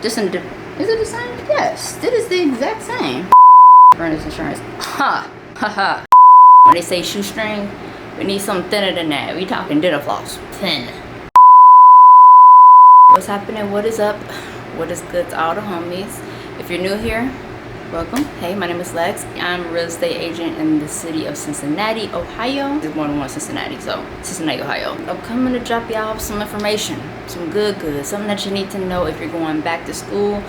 Just in is it the same? Yes, it is the exact same. Furnace insurance. Ha ha ha. When they say shoestring, we need something thinner than that. We talking dental floss. Thin. What's happening? What is up? What is good to all the homies? If you're new here, welcome. Hey, my name is Lex. I'm a real estate agent in the city of Cincinnati, Ohio. There's more than one Cincinnati, so Cincinnati, Ohio. I'm coming to drop y'all off some information, some good, something that you need to know if you're going back to school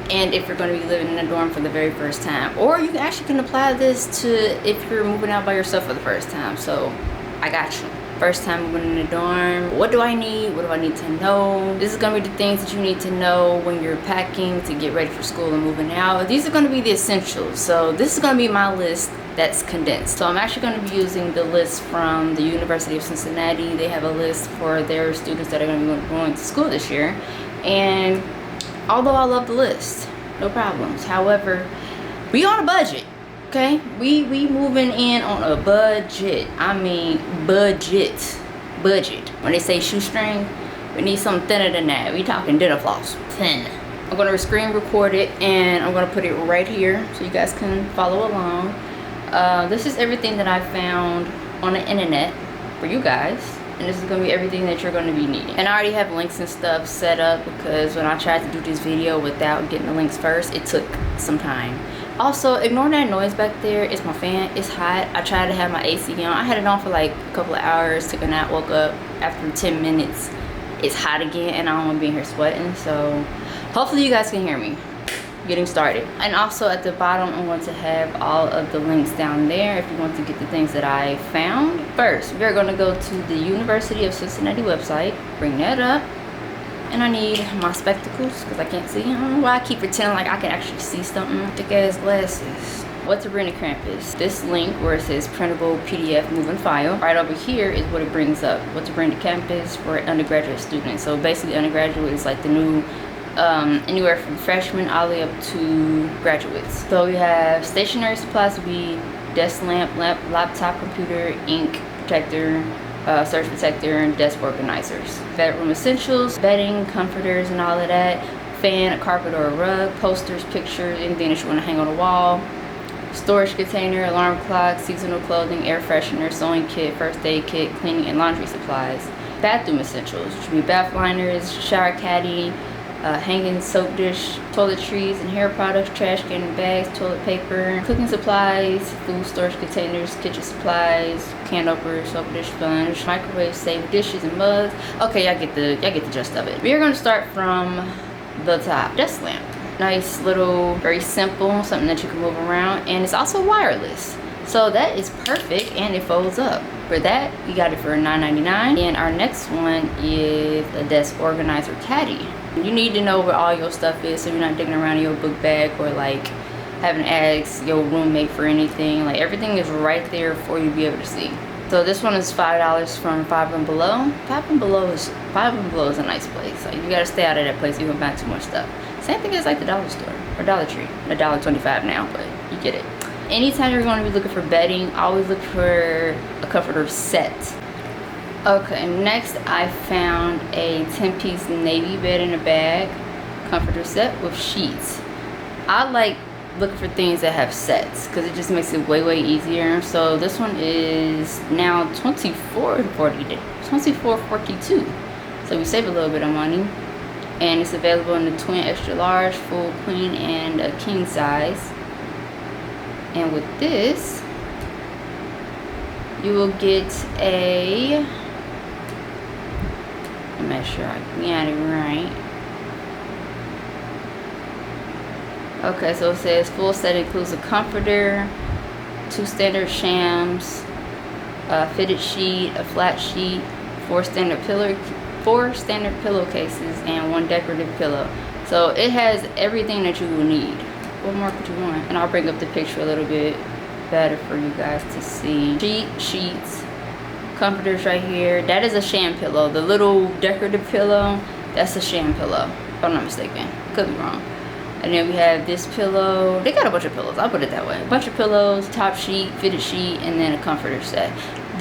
and if you're going to be living in a dorm for the very first time. Or you actually can apply this to if you're moving out by yourself for the first time. So I got you. First time moving in a dorm. What do I need? What do I need to know? This is gonna be the things that you need to know when you're packing to get ready for school and moving out. These are gonna be the essentials. So this is gonna be my list that's condensed. So I'm actually gonna be using the list from the University of Cincinnati. They have a list for their students that are gonna be going to school this year. And although I love the list, no problems. However, we on a budget. Okay, we moving in on a budget. I mean budget. When they say shoestring, we need something thinner than that. We talking dental floss. Thin. I'm gonna screen record it and I'm gonna put it right here so you guys can follow along. This is everything that I found on the internet for you guys. And this is gonna be everything that you're gonna be needing. And I already have links and stuff set up because when I tried to do this video without getting the links first, it took some time. Also, ignore that noise back there. It's my fan. It's hot. I tried to have my AC on. I had it on for like a couple of hours, took a nap, woke up. After 10 minutes, it's hot again and I don't want to be in here sweating. So hopefully you guys can hear me getting started. And also at the bottom, I'm going to have all of the links down there if you want to get the things that I found. First, we're going to go to the University of Cincinnati website. Bring that up. And I need my spectacles because I can't see. I don't know why I keep pretending like I can actually see something. Thick ass glasses. What to bring to campus. This link where it says printable PDF moving file. Right over here is what it brings up. What to bring to campus for undergraduate students. So basically undergraduate is like the new anywhere from freshmen all the way up to graduates. So we have stationery supplies to be desk lamp, laptop, computer, ink, protector, surge protector, and desk organizers. Bedroom essentials, bedding, comforters, and all of that. Fan, a carpet or a rug, posters, pictures, anything that you want to hang on the wall. Storage container, alarm clock, seasonal clothing, air freshener, sewing kit, first aid kit, cleaning and laundry supplies. Bathroom essentials, which would be bath liners, shower caddy, hanging soap dish, toiletries and hair products, trash can and bags, toilet paper, cooking supplies, food storage containers, kitchen supplies, can opener, soap dish sponge, microwave safe dishes and mugs. Okay, y'all get the gist of it. We are going to start from the top. Desk lamp. Nice little, very simple, something that you can move around, and it's also wireless. So that is perfect and it folds up. For that, we got it for $9.99. And our next one is a desk organizer caddy. You need to know where all your stuff is so you're not digging around in your book bag or like having to ask your roommate for anything. Like everything is right there for you to be able to see. So this one is $5 from Five and Below. Five and Below is a nice place. Like you gotta stay out of that place. You can buy too much stuff. Same thing as like the dollar store or Dollar Tree. $1.25 now, but you get it. Anytime you're going to be looking for bedding, always look for a comforter set. Okay, next I found a 10-piece navy bed in a bag comforter set with sheets. I like looking for things that have sets because it just makes it way easier. So this one is now $24.42. So we save a little bit of money. And it's available in the twin, extra large, full queen, and a king size. And with this, you will get a, I'm not sure I got it right. Okay, so it says full set includes a comforter, 2 standard shams, a fitted sheet, a flat sheet, 4 standard pillowcases, and 1 decorative pillow. So it has everything that you will need. What more could you want? And I'll bring up the picture a little bit better for you guys to see. Sheets, comforters right here. That is a sham pillow. The little decorative pillow, that's a sham pillow. If I'm not mistaken. Could be wrong. And then we have this pillow. They got a bunch of pillows. I'll put it that way. A bunch of pillows, top sheet, fitted sheet, and then a comforter set.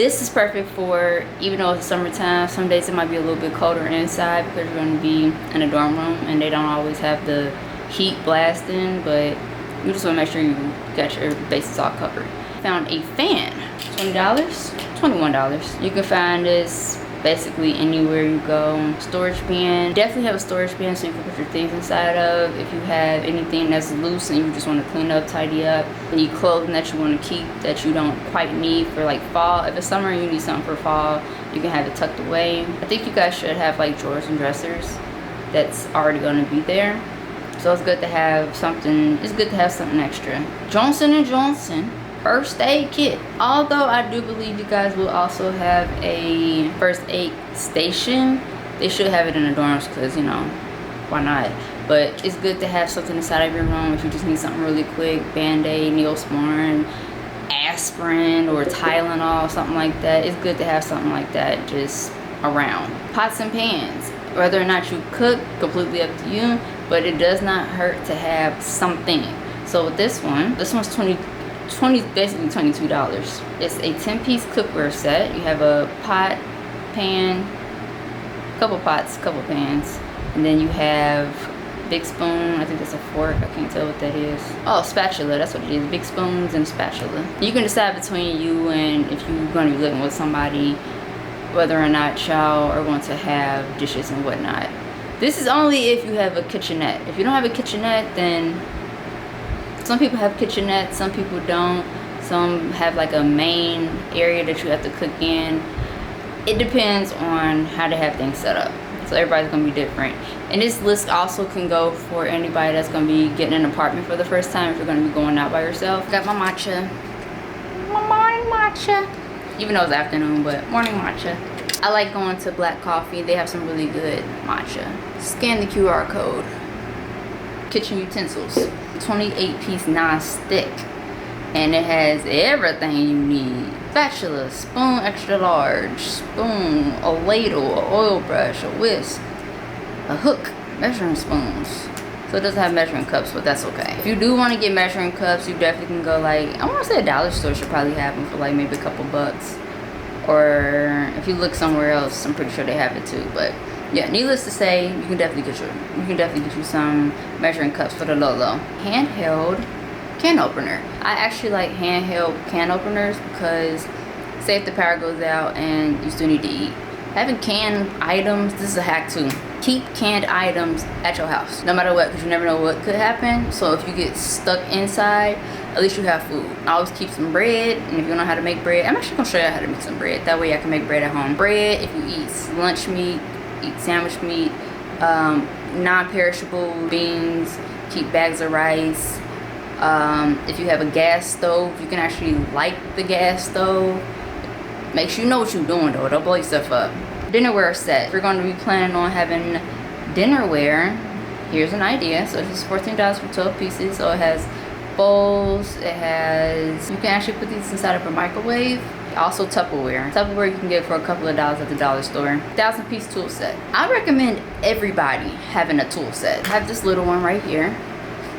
This is perfect for, even though it's summertime, some days it might be a little bit colder inside because you're going to be in a dorm room and they don't always have the heat blasting, but you just want to make sure you got your bases all covered. Found a fan, $20, $21. You can find this basically anywhere you go. Storage bin, definitely have a storage bin so you can put your things inside of. If you have anything that's loose and you just want to clean up, tidy up, any clothing that you want to keep that you don't quite need for like fall. If it's summer and you need something for fall, you can have it tucked away. I think you guys should have like drawers and dressers that's already going to be there, so it's good to have something. It's good to have something extra. Johnson & Johnson first aid kit. Although I do believe you guys will also have a first aid station. They should have it in the dorms because, you know, why not? But it's good to have something inside of your room if you just need something really quick. Band-Aid, Neosporin, aspirin, or Tylenol, something like that. It's good to have something like that just around. Pots and pans. Whether or not you cook, completely up to you, but it does not hurt to have something. So with this one's basically $22. It's a 10-piece cookware set. You have a pot, pan, couple pots, couple pans, and then you have big spoon. I think that's a fork. I can't tell what that is. Oh, spatula. That's what it is. Big spoons and spatula. You can decide between you and if you're going to be living with somebody whether or not y'all are going to have dishes and whatnot. This is only if you have a kitchenette. If you don't have a kitchenette, then some people have kitchenettes, some people don't. Some have like a main area that you have to cook in. It depends on how to have things set up. So everybody's gonna be different. And this list also can go for anybody that's gonna be getting an apartment for the first time if you're gonna be going out by yourself. Got my matcha. My morning matcha. Even though it's afternoon, but morning matcha. I like going to Black Coffee. They have some really good matcha. Scan the QR code. Kitchen utensils. 28-piece non-stick, and it has everything you need. Spatula, spoon extra large, spoon, a ladle, a oil brush, a whisk, a hook, measuring spoons. So it doesn't have measuring cups, but that's okay. If you do want to get measuring cups, you definitely can go like, I want to say a dollar store should probably have them for like maybe a couple bucks, or if you look somewhere else, I'm pretty sure they have it too. But yeah, needless to say, you can definitely get you some measuring cups for the low. Handheld can opener. I actually like handheld can openers because say if the power goes out and you still need to eat, having canned items, this is a hack too. Keep canned items at your house, no matter what, because you never know what could happen. So if you get stuck inside, at least you have food. I always keep some bread, and if you don't know how to make bread, I'm actually gonna show you how to make some bread. That way I can make bread at home. Bread, if you eat lunch meat, eat sandwich meat, non-perishable beans, keep bags of rice. If you have a gas stove, you can actually light the gas stove. Make sure you know what you're doing though, don't blow yourself up. Dinnerware set. If you're going to be planning on having dinnerware, here's an idea. So this is $14 for 12 pieces. So it has bowls, it has, you can actually put these inside of a microwave. Also Tupperware. Tupperware you can get for a couple of dollars at the dollar store. 1,000-piece tool set. I recommend everybody having a tool set. I have this little one right here,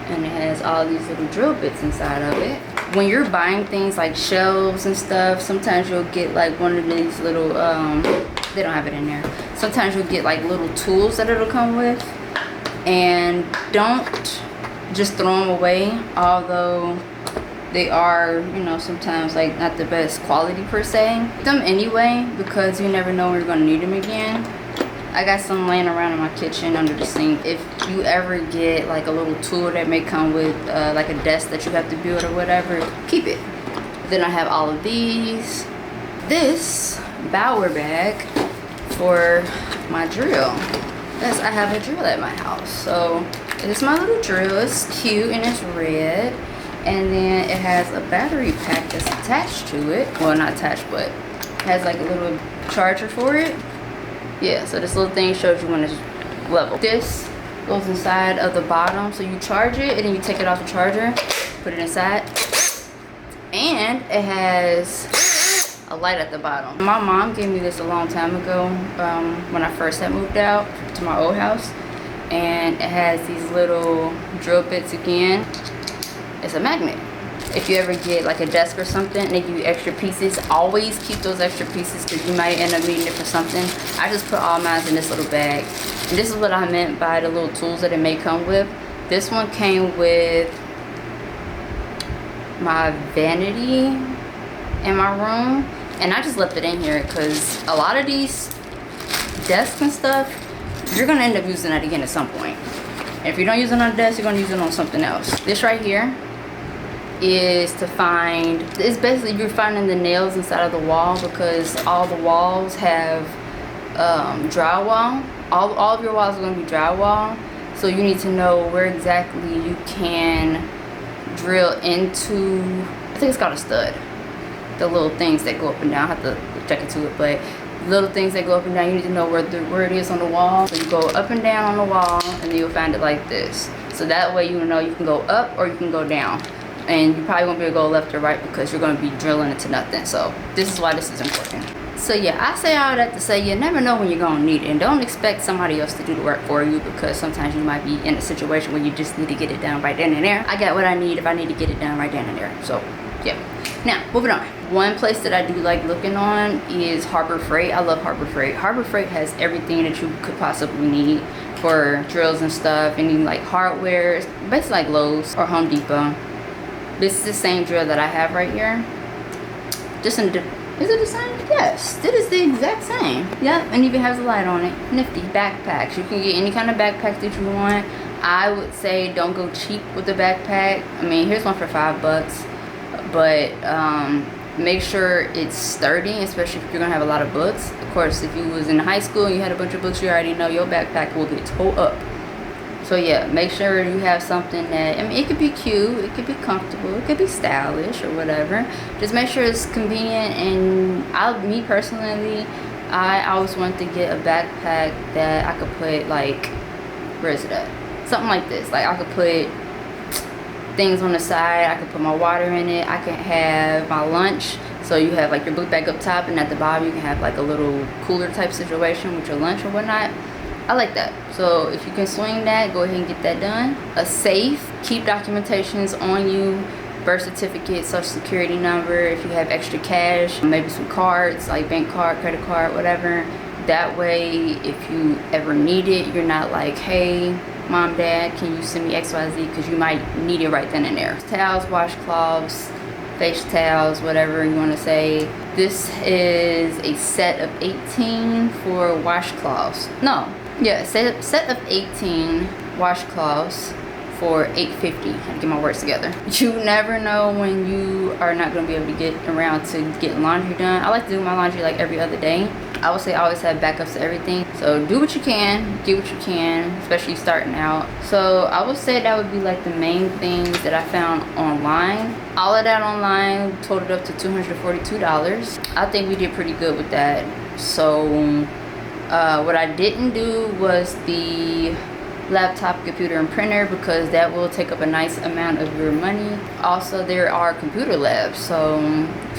and it has all these little drill bits inside of it. When you're buying things like shelves and stuff, sometimes you'll get like one of these little, they don't have it in there. Sometimes you'll get like little tools that it'll come with, and don't just throw them away, although they are, you know, sometimes like not the best quality per se. Get them anyway, because you never know when you're gonna need them again. I got some laying around in my kitchen under the sink. If you ever get like a little tool that may come with like a desk that you have to build or whatever, keep it. Then I have all of these. This Bauer bag for my drill. Yes, I have a drill at my house. So this is my little drill. It's cute and it's red. And then it has a battery pack that's attached to it. Well, not attached, but it has like a little charger for it. Yeah, so this little thing shows you when it's level. This goes inside of the bottom, so you charge it and then you take it off the charger, put it inside, and it has a light at the bottom. My mom gave me this a long time ago when I first had moved out to my old house, and it has these little drill bits again. It's a magnet. if you ever get like a desk or something and they give you extra pieces, always keep those extra pieces because you might end up needing it for something. I just put all mine in this little bag. And this is what I meant by the little tools that it may come with. This one came with my vanity in my room, and I just left it in here because a lot of these desks and stuff, you're gonna end up using that again at some point. And if you don't use it on a desk, you're gonna use it on something else. This right here is to find, it's basically you're finding the nails inside of the wall because all the walls have drywall. All of your walls are gonna be drywall. So you need to know where exactly you can drill into, I think it's called a stud. The little things that go up and down, I have to check into it, but little things that go up and down, you need to know where it is on the wall. So you go up and down on the wall and then you'll find it like this. So that way you know you can go up or you can go down. And you probably won't be able to go left or right because you're going to be drilling into nothing. So this is why this is important. So yeah, I say all that to say you never know when you're going to need it. And don't expect somebody else to do the work for you because sometimes you might be in a situation where you just need to get it done right then and there. I got what I need if I need to get it done right then and there. So yeah. Now, moving on. One place that I do like looking on is Harbor Freight. I love Harbor Freight. Harbor Freight has everything that you could possibly need for drills and stuff. Any like hardware, basically like Lowe's or Home Depot. This is the same drill that I have right here. Just in is it the same? Yes, it is the exact same. Yep, and even has a light on it. Nifty. Backpacks. You can get any kind of backpack that you want. I would say don't go cheap with the backpack. I mean, here's one for $5, but make sure it's sturdy, especially if you're gonna have a lot of books. Of course, if you was in high school and you had a bunch of books, you already know your backpack will get towed up. So yeah, make sure you have something that, I mean, it could be cute, it could be comfortable, it could be stylish or whatever. Just make sure it's convenient. And me personally, I always want to get a backpack that I could put like, where is it at? Something like this. Like I could put things on the side, I could put my water in it, I can have my lunch. So you have like your book bag up top and at the bottom you can have like a little cooler type situation with your lunch or whatnot. I like that. So if you can swing that, go ahead and get that done. A safe, keep documentations on you, birth certificate, social security number, if you have extra cash, maybe some cards like bank card, credit card, whatever. That way if you ever need it, you're not like, hey mom, dad, can you send me XYZ, because you might need it right then and there. Towels, washcloths, face towels, whatever you want to say. This is a set of 18 for washcloths. No. Yeah, set of 18 washcloths for $8.50. I have to get my words together. You never know when you are not going to be able to get around to getting laundry done. I like to do my laundry like every other day. I would say always have backups to everything. So do what you can, get what you can, especially starting out. So I would say that would be like the main things that I found online. All of that online totaled up to $242. I think we did pretty good with that. So what I didn't do was the laptop, computer, and printer because that will take up a nice amount of your money. Also, there are computer labs, so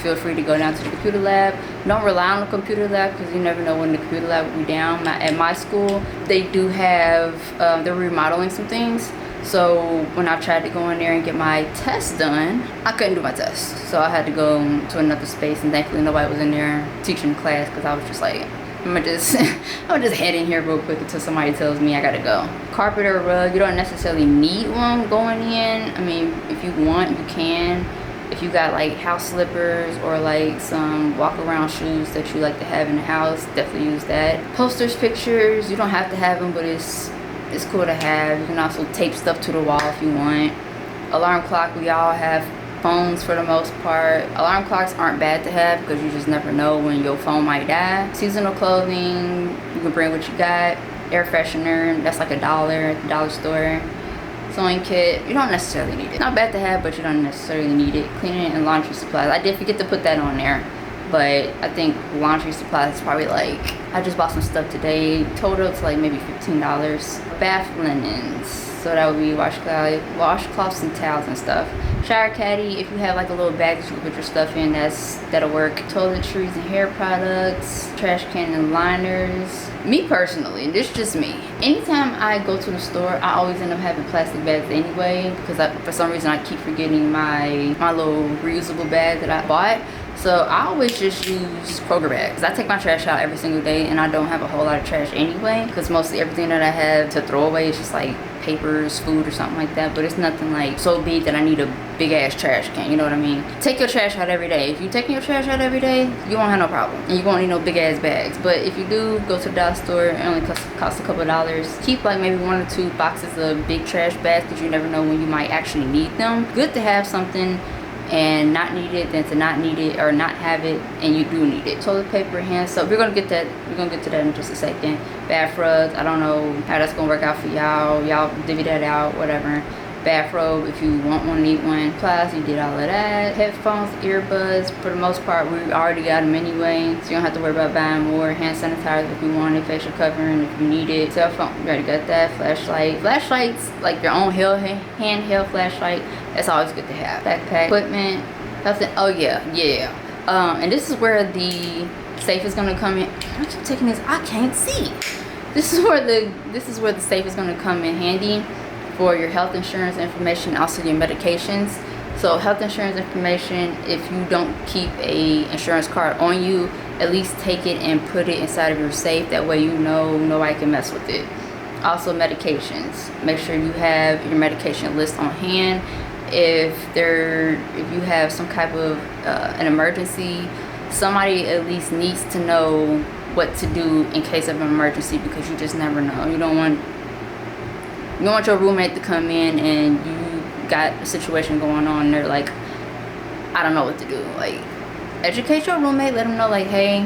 feel free to go down to the computer lab. Don't rely on the computer lab because you never know when the computer lab will be down. At my school, they do have, they're remodeling some things. So when I tried to go in there and get my test done, I couldn't do my test. So I had to go to another space, and thankfully nobody was in there teaching class because I was just like, I'm gonna just head in here real quick until somebody tells me I gotta go. Carpet or rug, you don't necessarily need one going in. I mean, if you want, you can. If you got like house slippers or like some walk around shoes that you like to have in the house, definitely use that. Posters, pictures, you don't have to have them, but it's cool to have. You can also tape stuff to the wall if you want. Alarm clock, we all have phones for the most part. Alarm clocks aren't bad to have because you just never know when your phone might die. Seasonal clothing, you can bring what you got. Air freshener, that's like $1 at the dollar store. Sewing kit, you don't necessarily need it. Not bad to have, but you don't necessarily need it. Cleaning and laundry supplies, I did forget to put that on there, but I think laundry supplies is probably like, I just bought some stuff today, total to like maybe $15. Bath linens, So that would be washcloths and towels and stuff. Shower caddy, if you have like a little bag that you can put your stuff in, that'll work. Toiletries and hair products, trash can and liners. Me personally, this is just me. Anytime I go to the store, I always end up having plastic bags anyway, because for some reason I keep forgetting my little reusable bag that I bought. So I always just use Kroger bags. I take my trash out every single day, and I don't have a whole lot of trash anyway, because mostly everything that I have to throw away is just like papers, food, or something like that. But it's nothing like so big that I need a big ass trash can, you know what I mean? Take your trash out every day. If you're taking your trash out every day, you won't have no problem, and you won't need no big ass bags. But if you do go to the dollar store, it only costs a couple of dollars. Keep like maybe 1 or 2 boxes of big trash bags, because you never know when you might actually need them. Good to have something and not need it than to not need it or not have it and you do need it. Toilet paper, hand soap, we're gonna get to that in just a second. Bath rugs, I don't know how that's gonna work out for y'all divvy that out, whatever. Bathrobe, if you want one, need one. Plus, you did all of that. Headphones, earbuds, for the most part we already got them anyway, so you don't have to worry about buying more. Hand sanitizer if you want it, facial covering if you need it. Cell phone, you already got that. Flashlights, like your own handheld flashlight, that's always good to have. Backpack, equipment, nothing. Oh yeah. And this is where the safe is gonna come in. I keep taking this, I can't see. This is where the safe is gonna come in handy for your health insurance information, also your medications. So health insurance information, if you don't keep a insurance card on you, at least take it and put it inside of your safe. That way you know nobody can mess with it. Also medications, make sure you have your medication list on hand. If you have some type of an emergency, somebody at least needs to know what to do in case of an emergency, because you just never know. You don't want your roommate to come in and you got a situation going on and they're like, I don't know what to do. Like, educate your roommate, let them know like, hey,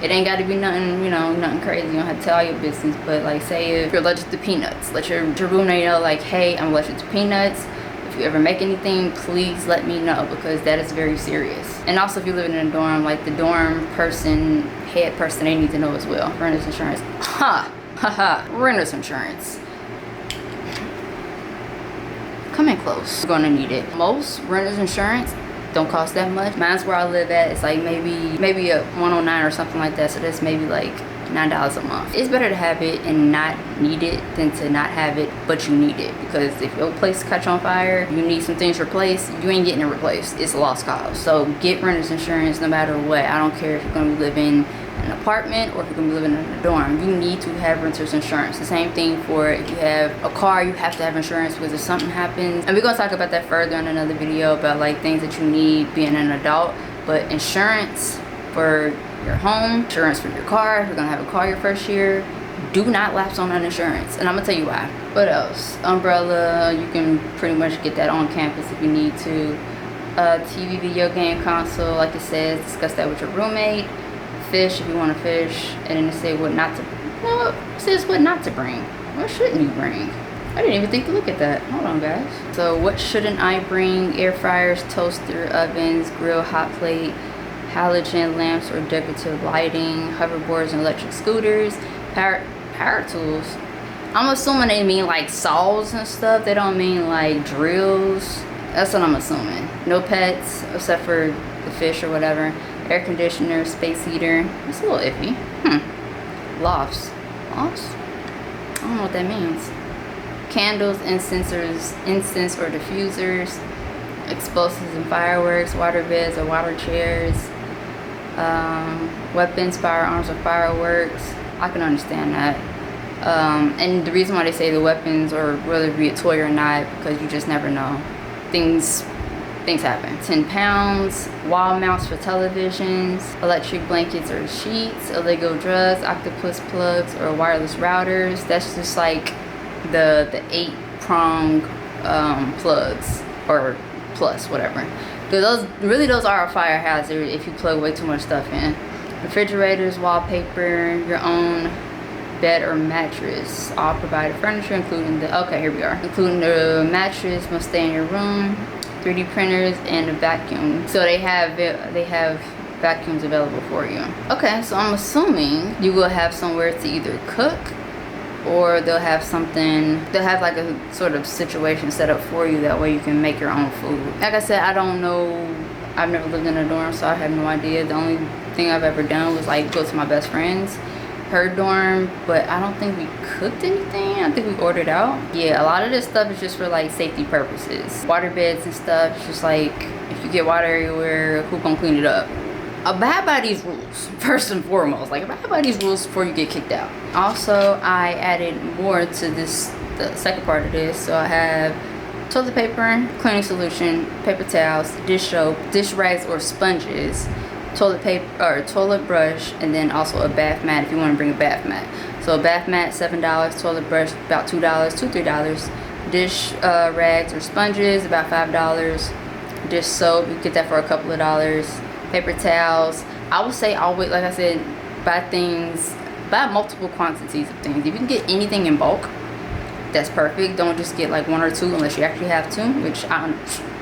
it ain't got to be nothing, nothing crazy. You don't have to tell all your business. But like, say if you're allergic to peanuts, let your roommate know like, hey, I'm allergic to peanuts. If you ever make anything, please let me know, because that is very serious. And also if you're living in a dorm, like the dorm head person, they need to know as well. Renter's insurance. Renter's insurance. Come in close. You're gonna need it. Most renter's insurance don't cost that much. Mine's where I live at, it's like maybe a 109 or something like that. So that's maybe like $9 a month. It's better to have it and not need it than to not have it but you need it, because if your place catch on fire, you need some things replaced, you ain't getting it replaced. It's a lost cause. So get renter's insurance no matter what. I don't care if you're gonna be living in an apartment or if you're gonna be living in a dorm. You need to have renter's insurance. The same thing for if you have a car, you have to have insurance, because if something happens, and we're gonna talk about that further in another video about like things that you need being an adult. But insurance for your home, insurance for your car, if you're gonna have a car your first year, do not lapse on that insurance. And I'm gonna tell you why. What else? Umbrella, you can pretty much get that on campus if you need to. TV, video game console, like it says, discuss that with your roommate. Fish if you want to fish. And then it says what not to, well, it says what not to bring. What shouldn't you bring? I didn't even think to look at that. Hold on, guys. So what shouldn't I bring? Air fryers, toaster, ovens, grill, hot plate, halogen lamps or decorative lighting, hoverboards and electric scooters, power tools. I'm assuming they mean like saws and stuff. They don't mean like drills. That's what I'm assuming. No pets except for the fish or whatever. Air conditioner, space heater. It's a little iffy. Lofts. I don't know what that means. Candles, incense or diffusers, explosives and fireworks, water beds or water chairs, weapons, firearms or fireworks. I can understand that. And the reason why they say the weapons, or whether it be a toy or not, because you just never know. Things happen. 10 pounds, wall mounts for televisions, electric blankets or sheets, illegal drugs, octopus plugs or wireless routers. That's just like the 8-prong plugs, or plus, whatever. Because those are a fire hazard if you plug way too much stuff in. Refrigerators, wallpaper, your own bed or mattress. All provided furniture, including including the mattress, must stay in your room. 3D printers and a vacuum. So they have vacuums available for you. Okay, so I'm assuming you will have somewhere to either cook or they'll have something, they'll have like a sort of situation set up for you, that way you can make your own food. Like I said, I don't know, I've never lived in a dorm, so I have no idea. The only thing I've ever done was like go to my best friend's, her dorm, but I don't think we cooked anything. I think we ordered out. Yeah, a lot of this stuff is just for like safety purposes. Water beds and stuff, it's just like if you get water everywhere, who gonna clean it up? Abide by these rules first and foremost. Like, abide by these rules before you get kicked out. Also, I added more to this, the second part of this. So I have toilet paper, cleaning solution, paper towels, dish soap, dish rags or sponges, toilet paper or toilet brush, and then also a bath mat if you want to bring a bath mat. So a bath mat $7, toilet brush about $2, $2-3, dish rags or sponges about $5, dish soap, you get that for a couple of dollars, paper towels. I would say always, like I said, buy multiple quantities of things. If you can get anything in bulk, that's perfect. Don't just get like one or two unless you actually have to, which I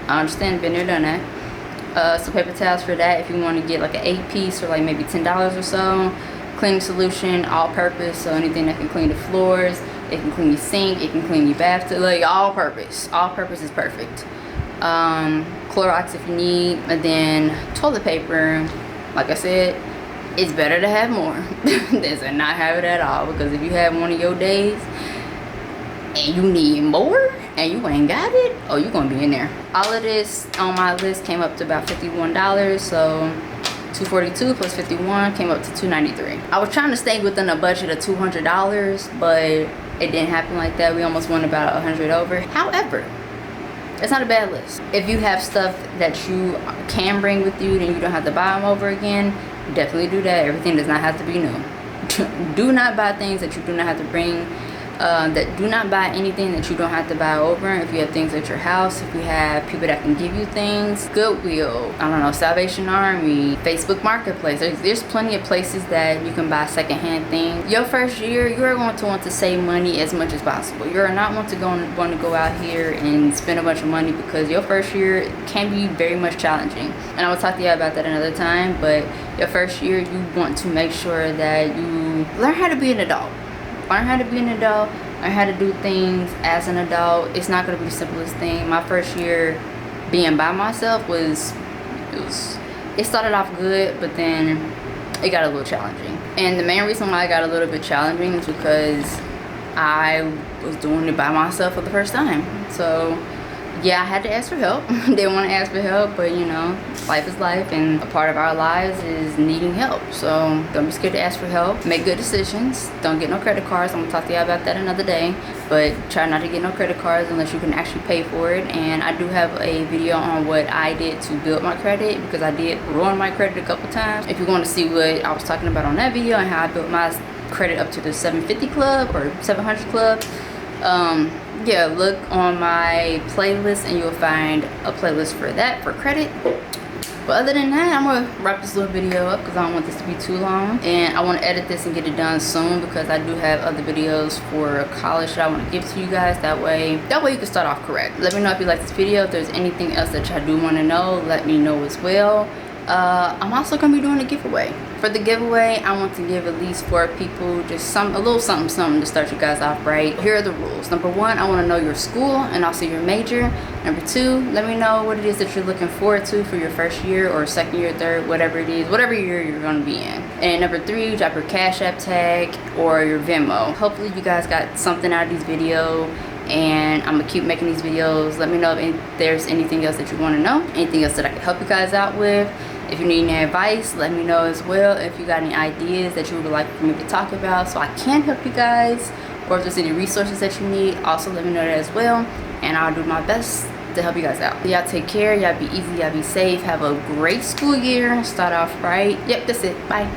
understand, been there, done that. So paper towels for that if you want to get like an 8-piece for like maybe $10 or so. Cleaning solution, all purpose, so anything that can clean the floors, it can clean your sink, it can clean your bathtub, like all purpose is perfect. Clorox if you need, and then toilet paper, like I said, it's better to have more than to not have it at all, because if you have one of your days and you need more and you ain't got it, oh, you're gonna be in there. All of this on my list came up to about $51, so $242 plus 51 came up to $293. I was trying to stay within a budget of $200, but it didn't happen like that. We almost went about 100 over. However, it's not a bad list. If you have stuff that you can bring with you, then you don't have to buy them over again. Definitely do that. Everything does not have to be new. Do not buy things that you do not have to bring. Do not buy anything that you don't have to buy over. If you have things at your house, if you have people that can give you things, Goodwill, I don't know, Salvation Army, Facebook Marketplace, there's plenty of places that you can buy secondhand things. Your first year, you are going to want to save money as much as possible. You are not want to go out here and spend a bunch of money, because your first year can be very much challenging, and I will talk to you about that another time. But your first year, you want to make sure that you learn how to be an adult. Learn how to be an adult, learn how to do things as an adult. It's not going to be the simplest thing. My first year being by myself it started off good, but then it got a little challenging. And the main reason why it got a little bit challenging is because I was doing it by myself for the first time. So yeah, I had to ask for help. Didn't want to ask for help, but you know, life is life, and a part of our lives is needing help. So don't be scared to ask for help. Make good decisions. Don't get no credit cards. I'm gonna talk to you about that another day, but try not to get no credit cards unless you can actually pay for it. And I do have a video on what I did to build my credit, because I did ruin my credit a couple times. If you want to see what I was talking about on that video and how I built my credit up to the 750 club or 700 club, yeah, look on my playlist and you'll find a playlist for that, for credit. But other than that, I'm gonna wrap this little video up because I don't want this to be too long, and I want to edit this and get it done soon, because I do have other videos for college that I want to give to you guys. That way you can start off correct. Let me know if you like this video. If there's anything else that y'all do want to know, let me know as well. I'm also gonna be doing a giveaway. For the giveaway, I want to give at least 4 people just a little something to start you guys off right. Here are the rules. Number 1, I want to know your school and also your major. Number 2, let me know what it is that you're looking forward to for your first year or second year, third, whatever it is, whatever year you're going to be in. And number 3, drop your Cash App tag or your Venmo. Hopefully you guys got something out of these videos, and I'm gonna keep making these videos. Let me know if there's anything else that you want to know, anything else that I can help you guys out with. If you need any advice, let me know as well. If you got any ideas that you would like for me to talk about so I can help you guys, or if there's any resources that you need, also let me know that as well, and I'll do my best to help you guys out. Y'all take care, y'all be easy, y'all be safe, have a great school year, start off right. Yep, that's it, bye.